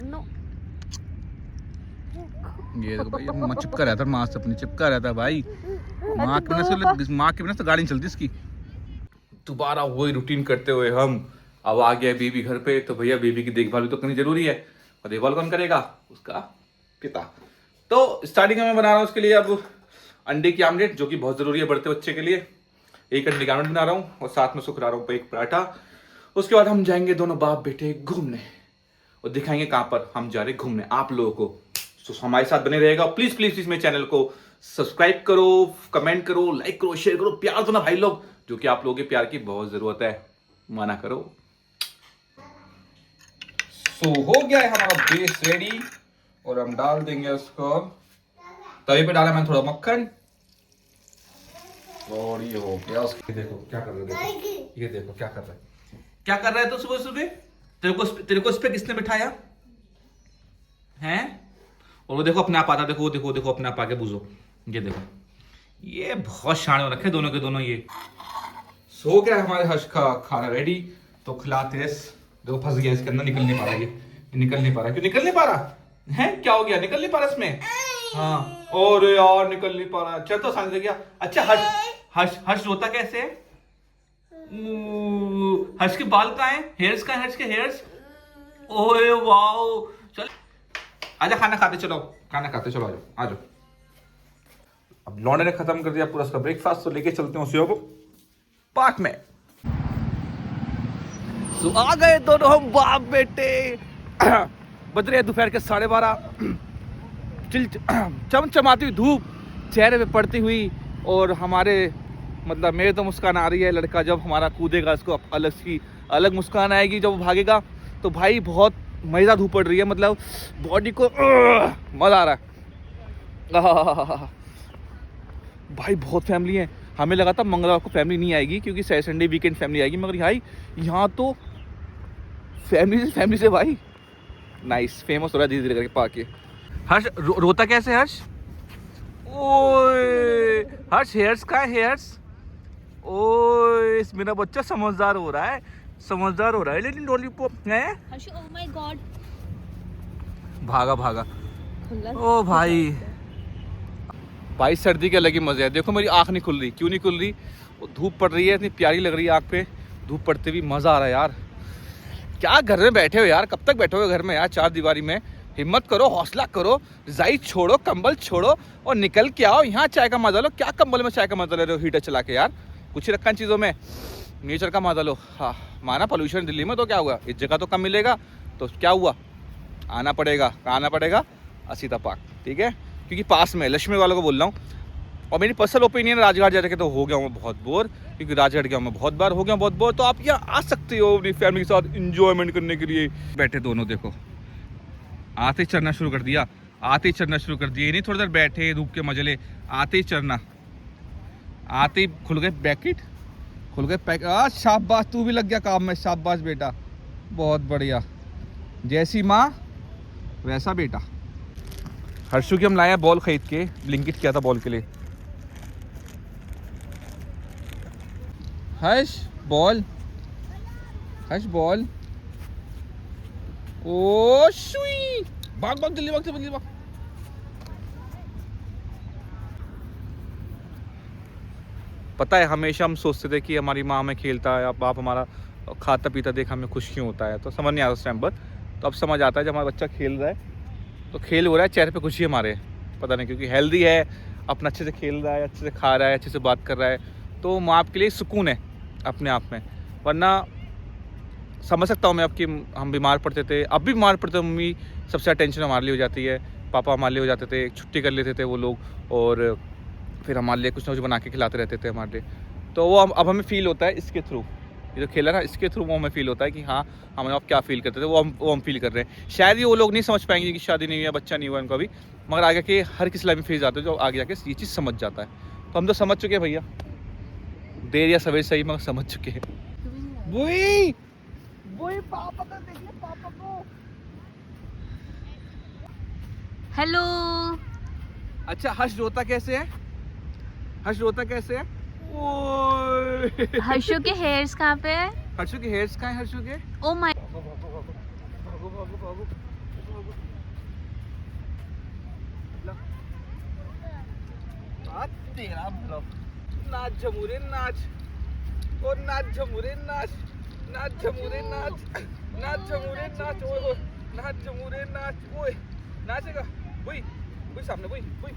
No. ये देखो भाई, माँ चिपका रहता है, माँ से अपनी चिपका रहता है भाई। माँ के बिना तो गाड़ी नहीं चलती इसकी। दोबारा वही रूटीन करते हुए हम अब आ गया बेबी घर पे। तो भैया बेबी की देखभाल भी तो करनी जरूरी है, और देखभाल कौन करेगा? उसका पिता। तो स्टार्टिंग में मैं बना रहा हूँ उसके लिए अब अंडे की आमलेट, जो कि बहुत जरूरी है बढ़ते बच्चे के लिए। एक अंडे की आमलेट बना रहा हूँ और साथ में सुखा रहा हूँ एक पराठा। उसके बाद हम जाएंगे दोनों बाप बेटे घूमने, और दिखाएंगे कहाँ पर हम जा रहे घूमने आप लोगों को। तो हमारे साथ बने रहेगा। प्लीज प्लीज प्लीज मेरे चैनल को सब्सक्राइब करो, कमेंट करो, लाइक करो, शेयर करो, प्यार दो ना भाई लोग, जो कि आप लोगों के प्यार की बहुत जरूरत है। माना करो। सो हो गया है हमारा बेस रेडी, और हम डाल देंगे उसको तवे पे। डाला मैंने थोड़ा मक्खन, और ये हो गया। उसके देखो क्या कर रहे है, देखो ये देखो क्या कर रहा है, क्या कर रहा है। तो सुबह सुबह तेरे को इस पे किसने बिठाया हैं? और वो देखो अपने आप आता, देखो देखो देखो अपने आप आके बुझो। ये देखो, ये बहुत शान रखे दोनों के दोनों। ये सो गया हमारे हर्ष का खाना रेडी। तो खिलाते हैं। देखो फंस गया इसके अंदर, निकल नहीं पा रहा। ये निकल नहीं पा रहा। क्यों निकल नहीं पा रहा है? क्या हो गया? निकल नहीं पा रहा इसमें? हाँ, और यार निकल नहीं पा रहा। चल तो आसानी से गया। अच्छा हर्ष हर्ष रोता कैसे है? हर्ष के बाल कहाँ हैं? हेयर्स कहाँ हैं हर्ष के? हेयर्स। ओए वाओ। चल आजा, खाना खाते चलो, खाना खाते चलो, आजो आजो। अब लौंडे ने खत्म कर दिया पूरा उसका ब्रेकफास्ट, तो लेके चलते हैं उसे पार्क में। तो आ गए दोनों हम बाप बेटे। बज रहे दोपहर के 12:30। चमचमाती हुई धूप चेहरे पे पड़ती हुई, और हमारे मतलब मेरे तो मुस्कान आ रही है। लड़का जब हमारा कूदेगा इसको अलग मुस्कान आएगी। जब वो भागेगा तो भाई बहुत मजेदार धूप पड़ रही है, मतलब बॉडी को मजा आ रहा है। भाई बहुत फैमिली है। हमें लगा था मंगलवार को फैमिली नहीं आएगी, क्योंकि संडे वीकेंड फैमिली आएगी, मगर भाई यहाँ तो फैमिली से भाई नाइस फेमस हो रहा है धीरे धीरे करके पाके। हर्ष रोता कैसे है हर्ष? ओए हर्ष, हेयर्स का है? हेयर्स। ओए मेरा बच्चा समझदार हो रहा है, समझदार हो रहा है। लेकिन लॉलीपॉप है। ओह माय गॉड, भागा भागा। ओ भाई भाई सर्दी के अलग ही मजे है। देखो मेरी आंख नहीं खुल रही। क्यों नहीं खुल रही? वो धूप पड़ रही है, इतनी प्यारी लग रही है आंख पे। धूप पड़ते भी मजा आ रहा है यार। क्या घर में बैठे हो यार? कब तक बैठोगे घर में यार चार दीवारी में? हिम्मत करो, हौसला करो, रजाई छोड़ो, कंबल छोड़ो और निकल के आओ यहाँ चाय का मजा लो। क्या कंबल में चाय का मजा ले रहे हो हीटर चला के यार? कुछ ही रखा इन चीज़ों में, नेचर का मजा लो। हाँ माना पोल्यूशन दिल्ली में, तो क्या हुआ? इस जगह तो कम मिलेगा, तो क्या हुआ? आना पड़ेगा। कहाँ आना पड़ेगा? असीता पार्क, ठीक है, क्योंकि पास में लक्ष्मी वालों को बोल रहा हूँ। और मेरी पर्सनल ओपिनियन, राजघाट जाके तो हो गया हूँ बहुत बोर, क्योंकि राजघाट गया हूँ मैं बहुत बार, हो गया बहुत बोर। तो आप यहाँ आ सकते हो अपनी फैमिली के साथ इंजॉयमेंट करने के लिए। बैठे दोनों, देखो आते ही चढ़ना शुरू कर दिया, आते ही चढ़ना शुरू कर दिया। नहीं थोड़ी देर बैठे धूप के मजे ले, आते ही चढ़ना, आते ही खुल गए पैकेट, खुल गए पैकेट। शाबाश, तू भी लग गया काम में, शाबाश बेटा, बहुत बढ़िया। जैसी माँ वैसा बेटा। हर्षु की हम लाए हैं बॉल खरीद के, ब्लिंकिट किया था बॉल के लिए। हर्ष बॉल, हर्ष बॉल। ओ शुई, भाग भाग जल्दी भाग, जल्दी भाग। पता है हमेशा हम सोचते थे कि हमारी माँ हमें खेलता है, बाप हमारा खाता पीता देख हमें खुश क्यों होता है, तो समझ नहीं आता उस टाइम पर। तो अब समझ आता है जब हमारा बच्चा खेल रहा है तो खेल हो रहा है, चेहरे पे खुशी हमारे, पता नहीं क्योंकि हेल्दी है, अपना अच्छे से खेल रहा है, अच्छे से खा रहा है, अच्छे से बात कर रहा है, तो माँ बाप के लिए सुकून है अपने आप में। वरना समझ सकता हूँ मैं अब कि हम बीमार पड़ते थे, अब भी बीमार पड़ते, मम्मी सबसे ज़्यादा टेंशन हमारे लिए हो जाती है, पापा हमारे लिए हो जाते थे, छुट्टी कर लेते थे वो लोग, और फिर हमारे लिए कुछ ना कुछ बना के खिलाते रहते थे हमारे लिए। तो वो अब हमें फ़ील होता है इसके थ्रू, ये जो खेला ना इसके थ्रू वो हमें फ़ील होता है कि हाँ हम आप क्या फ़ील करते थे, वो हम फ़ील कर रहे हैं। शायद ये वो लोग नहीं समझ पाएंगे कि शादी नहीं हुई है, बच्चा नहीं हुआ इनको अभी, मगर आगे के हर किसी लाइफ में फेज आते हैं जो आगे जाके ये चीज़ समझ जाता है। तो हम तो समझ चुके हैं भैया, देर या सवेर सही मगर समझ चुके हैं। बुई बुई, पापा को देखिए, पापा को। हेलो। अच्छा हर्ष रोता कैसे है? हर्ष रोता कैसे है? ओए हर्षु के हेयर्स कहाँ पे है? हर्षु के हेयर्स कहाँ है? हर्षु के ओ माय, तेरा भला नाच झमूरे नाच और नाच झमूरे नाच नाच झमूरे नाच नाच झमूरे नाच ओए नाच झमूरे नाच ओए नाचेगा बुई बुई सामने बुई बुई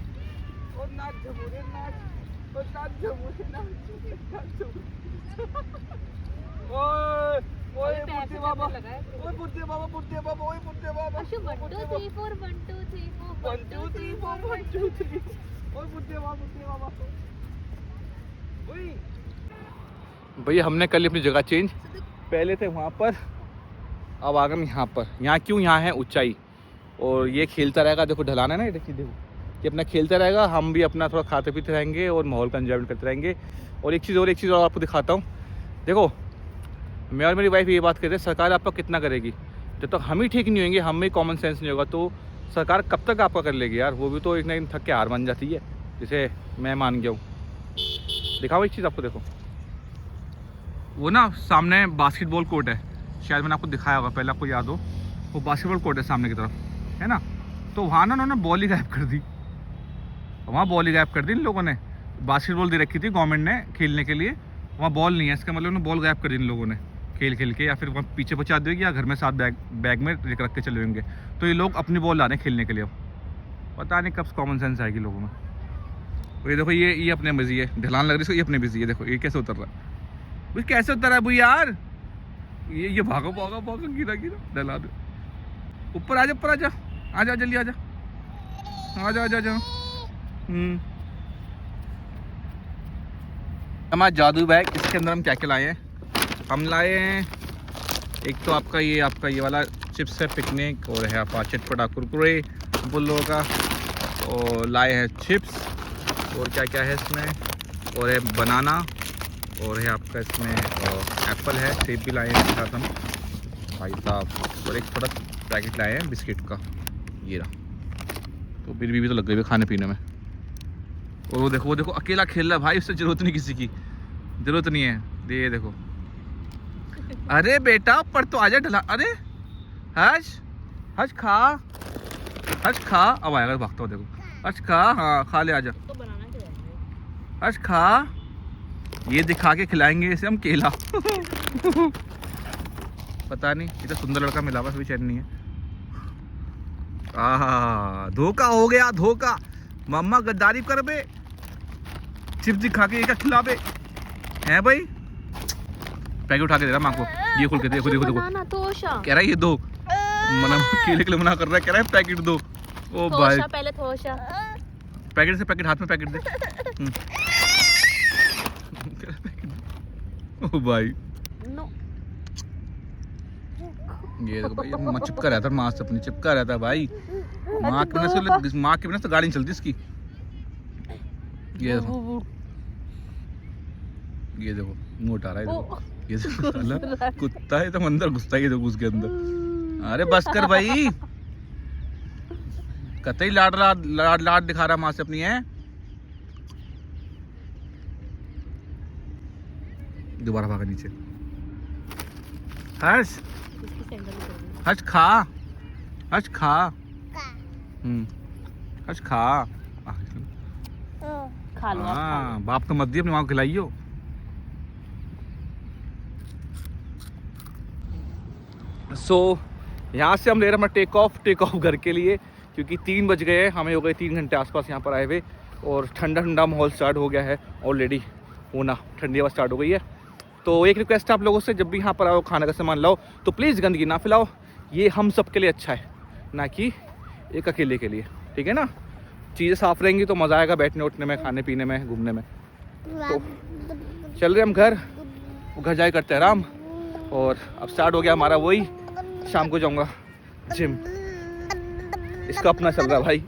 और नाच झमूरे नाच और नाच झमूरे नाच ओए ओए बुड्ढे बाबा ओए बुड्ढे बाबा बुड्ढे बाबा ओए बुड्ढे बाबा 1 2 3 4 1 2 3 4 1 2 3 4 1 2 3 ओए बुड्ढे बाबा भैया हमने कल अपनी जगह चेंज, पहले थे वहाँ पर, अब आ गए यहाँ पर। यहाँ क्यों? यहाँ है ऊंचाई और ये खेलता रहेगा। देखो ढलान है ना, ये देखो ये अपना खेलता रहेगा, हम भी अपना थोड़ा खाते पीते रहेंगे और माहौल का एंजॉयमेंट करते रहेंगे। और एक चीज़ और आपको दिखाता हूँ। देखो मैं और मेरी वाइफ ये बात कहते हैं, सरकार आपका कितना करेगी? जब तक हम ही ठीक नहीं होंगे, हम में कॉमन सेंस नहीं होगा, तो सरकार कब तक आपका कर लेगी यार? वो भी तो एक ना एक थक के हार मान जाती है, जिसे मैं मान गया हूँ। दिखाओ एक चीज़ आपको, देखो वो ना सामने बास्केटबॉल कोर्ट है, शायद मैंने आपको दिखाया होगा पहले, आपको याद हो, वो बास्केटबॉल कोर्ट है सामने की तरफ, है ना? तो वहाँ ना उन्होंने बॉल ही गायब कर दी, वहाँ बॉल ही गायब कर दी इन लोगों ने। बास्केटबॉल दे रखी थी गवर्नमेंट ने खेलने के लिए, वहाँ बॉल नहीं है, इसका मतलब उन्होंने बॉल गायब कर दी इन लोगों ने खेल खेल के, या फिर वहाँ पीछे पहुँचा देगी या घर में साथ बैग में रख के चले होंगे। तो ये लोग अपनी बॉल ला रहे हैं खेलने के लिए। अब पता नहीं कब कॉमन सेंस आएगी लोगों में। ये देखो ये अपने बिजी है, ढलान लग रही है इसको, ये अपने बिजी है। देखो ये कैसे उतर रहा है भाई, कैसे उतर रहा है भाई यार? ये भागो भागो भागो, गिरा गिरा, ढला दो। ऊपर आ जा, ऊपर आ जा, आ जा जल्दी, आ जा, आ जा, आ जा, जा। हमारा जादू बैग, इसके अंदर हम क्या क्या लाए हैं? हम लाए हैं एक तो आपका ये वाला चिप्स है पिकनिक, और है आपका चटपटा कुरकुरे बुल्लो का, और लाए हैं चिप्स, और क्या क्या है इसमें, और है बनाना, और है आपका इसमें एप्पल है, सेब भी लाए हैं इसके साथ हम भाई साहब, और एक थोड़ा पैकेट लाए हैं बिस्किट का, ये रहा। तो मेरी बीवी तो लग गई है खाने पीने में। और वो देखो अकेला खेल रहा है भाई, उससे ज़रूरत नहीं, किसी की ज़रूरत नहीं है। ये देखो, अरे बेटा पर तो आजा ढला, अरे हर्ष खा, हर्ष खा, अब आएगा भागता हुआ, देखो हर्ष खा, हाँ खा ले, आजा हर्ष खा, ये दिखा के खिलाएंगे इसे हम केला। पता नहीं, इतना सुंदर लड़का मिला हुआ, भी चैन नहीं है। धोखा हो गया, धोखा। मम्मा गद्दारी कर बे, चिप्स दिखा के क्या खिला बे, है भाई? पैकेट उठा के दे रहा माँ को, ये खोल के देखो, कह रहा है ये दो, मना केले के लिए मना कर रहा है, कह रहा है पैकेट दो। ओ भाई पहले थोड़ा पैकेट से पैकेट, हाथ में पैकेट दे। ओ भाई ये देखो भाई, माँ चिपका रहता है, माँ से अपनी चिपका रहता है भाई, माँ के बिना तो गाड़ी नहीं चलती इसकी। ये देखो मुंह उठा रहा है, देखो ये देखो कुत्ता है तो अंदर घुसता है, ये देखो उसके अंदर। अरे बस कर भाई, कतई लाड दिखा रहा माँ से अपनी है। दोबारा भागा नीचे। हर्ष हर्ष खा, हर्ष खा, हर्ष खा, खा लो। हाँ बाप तो मत दिए, अपनी माँ को खिलाइयो। यहाँ से हम ले रहे हैं अपना टेक ऑफ घर के लिए, क्योंकि 3 बज गए हैं, हमें हो गए 3 घंटे आसपास यहाँ पर आए हुए, और ठंडा ठंडा माहौल स्टार्ट हो गया है ऑलरेडी, होना ठंडी हवा स्टार्ट हो गई है। तो एक रिक्वेस्ट है आप लोगों से, जब भी यहाँ पर आओ खाने का सामान लाओ तो प्लीज़ गंदगी ना फैलाओ, ये हम सब के लिए अच्छा है, ना कि एक अकेले के लिए, ठीक है ना? चीज़ें साफ़ रहेंगी तो मज़ा आएगा बैठने उठने में, खाने पीने में, घूमने में। तो चल रहे हम घर जाए करते हैं आराम, और अब स्टार्ट हो गया हमारा वही, शाम को जाऊँगा जिम, इसका अपना चल रहा है भाई।